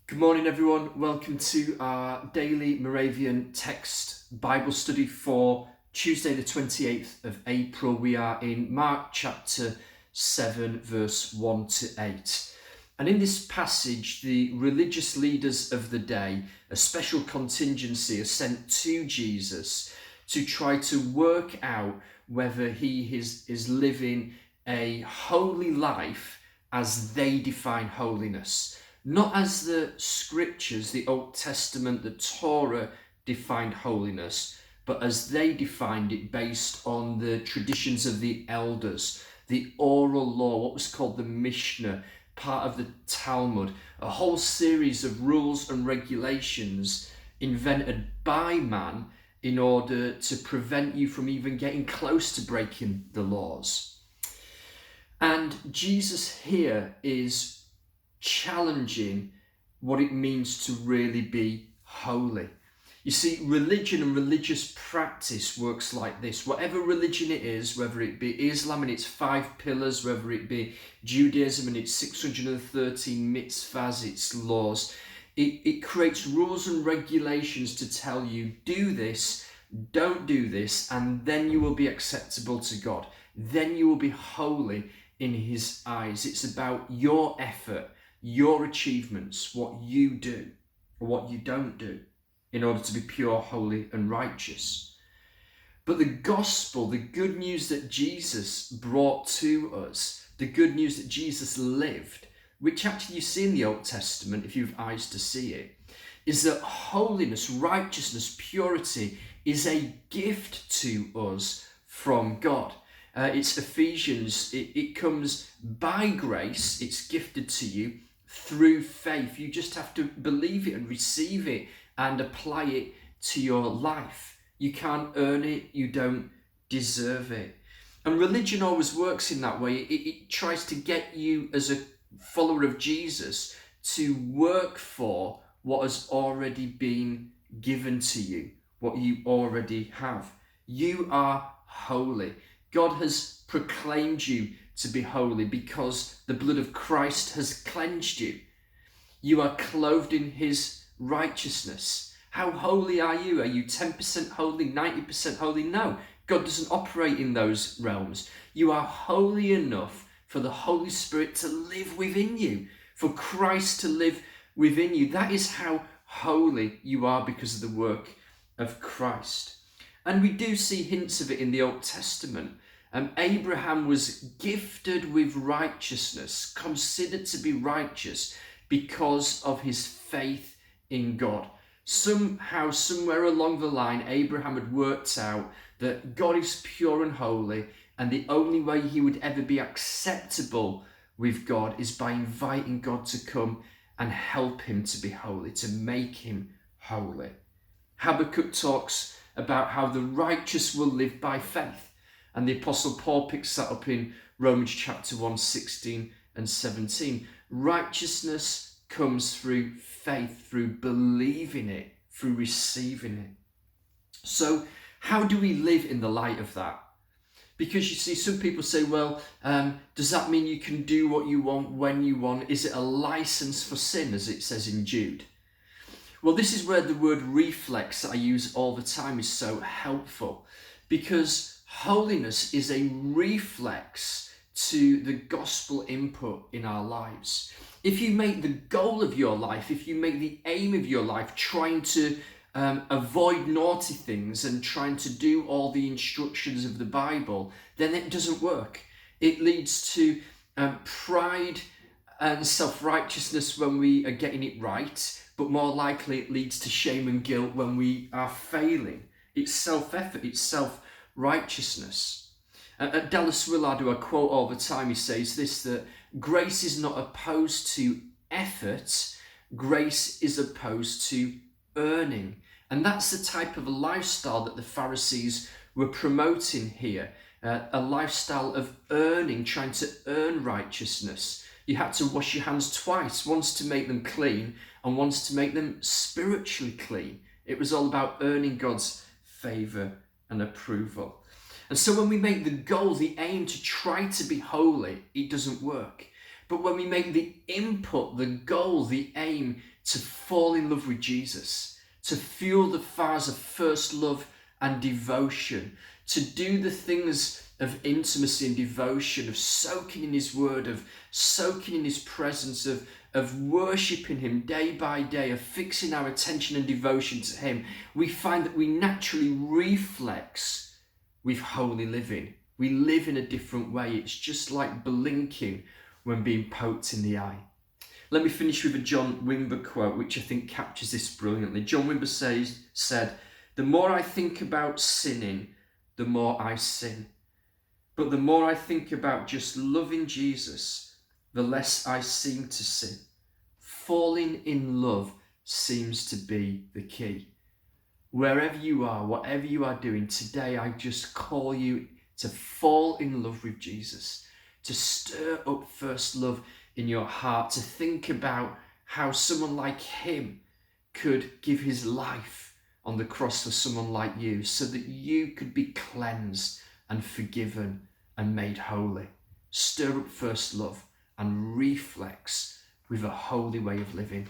Good morning, everyone. Welcome to our daily Moravian text Bible study for Tuesday, the 28th of April. We are in Mark chapter 7, verse 1 to 8. And in this passage, the religious leaders of the day, a special contingency, are sent to Jesus to try to work out whether he is living a holy life as they define holiness. Not as the scriptures, the Old Testament, the Torah defined holiness, but as they defined it based on the traditions of the elders, the oral law, what was called the Mishnah, part of the Talmud, a whole series of rules and regulations invented by man in order to prevent you from even getting close to breaking the laws. And Jesus here is challenging what it means to really be holy. You see, religion and religious practice works like this. Whatever religion it is, whether it be Islam and its 5 pillars, whether it be Judaism and its 613 mitzvahs, its laws, it creates rules and regulations to tell you, do this, don't do this, and then you will be acceptable to God. Then you will be holy in His eyes. It's about your effort, your achievements, what you do or what you don't do in order to be pure, holy and righteous. But the gospel, the good news that Jesus brought to us, the good news that Jesus lived, which actually you see in the Old Testament if you have eyes to see it, is that holiness, righteousness, purity is a gift to us from God. It's Ephesians, it comes by grace, it's gifted to you through faith. You just have to believe it and receive it and apply it to your life. You can't earn it, you don't deserve it. And religion always works in that way. It tries to get you as a follower of Jesus to work for what has already been given to you, what you already have. You are holy. God has proclaimed you to be holy because the blood of Christ has cleansed you. You are clothed in His righteousness. How holy are you? Are you 10% holy, 90% holy? No, God doesn't operate in those realms. You are holy enough for the Holy Spirit to live within you, for Christ to live within you. That is how holy you are because of the work of Christ. And we do see hints of it in the Old Testament. Abraham was gifted with righteousness, considered to be righteous because of his faith in God. Somehow, somewhere along the line, Abraham had worked out that God is pure and holy, and the only way he would ever be acceptable with God is by inviting God to come and help him to be holy, to make him holy. Habakkuk talks about how the righteous will live by faith. And the Apostle Paul picks that up in Romans chapter 1, 16 and 17. Righteousness comes through faith, through believing it, through receiving it. So how do we live in the light of that? Because you see, some people say, well, does that mean you can do what you want when you want? Is it a license for sin, as it says in Jude? Well, this is where the word reflex that I use all the time is so helpful, because holiness is a reflex to the gospel input in our lives. If you make the goal of your life, if you make the aim of your life trying to avoid naughty things and trying to do all the instructions of the Bible, then it doesn't work. It leads to pride and self-righteousness when we are getting it right, but more likely it leads to shame and guilt when we are failing. It's self-effort, it's self-righteousness. Dallas Willard, who I quote all the time, he says this, that grace is not opposed to effort, grace is opposed to earning. And that's the type of a lifestyle that the Pharisees were promoting here, a lifestyle of earning, trying to earn righteousness. You had to wash your hands twice, once to make them clean and once to make them spiritually clean. It was all about earning God's favour and approval. And so when we make the goal, the aim to try to be holy, it doesn't work. But when we make the input, the goal, the aim to fall in love with Jesus, to fuel the fires of first love and devotion, to do the things of intimacy and devotion, of soaking in his word, of soaking in his presence, of worshipping him day by day, of fixing our attention and devotion to him, we find that we naturally reflex with holy living. We live in a different way. It's just like blinking when being poked in the eye. Let me finish with a John Wimber quote, which I think captures this brilliantly. John Wimber said, "The more I think about sinning, the more I sin. But the more I think about just loving Jesus, the less I seem to sin. Falling in love seems to be the key." Wherever you are, whatever you are doing today, I just call you to fall in love with Jesus, to stir up first love in your heart, to think about how someone like him could give his life on the cross for someone like you, so that you could be cleansed and forgiven and made holy. Stir up first love and reflex with a holy way of living.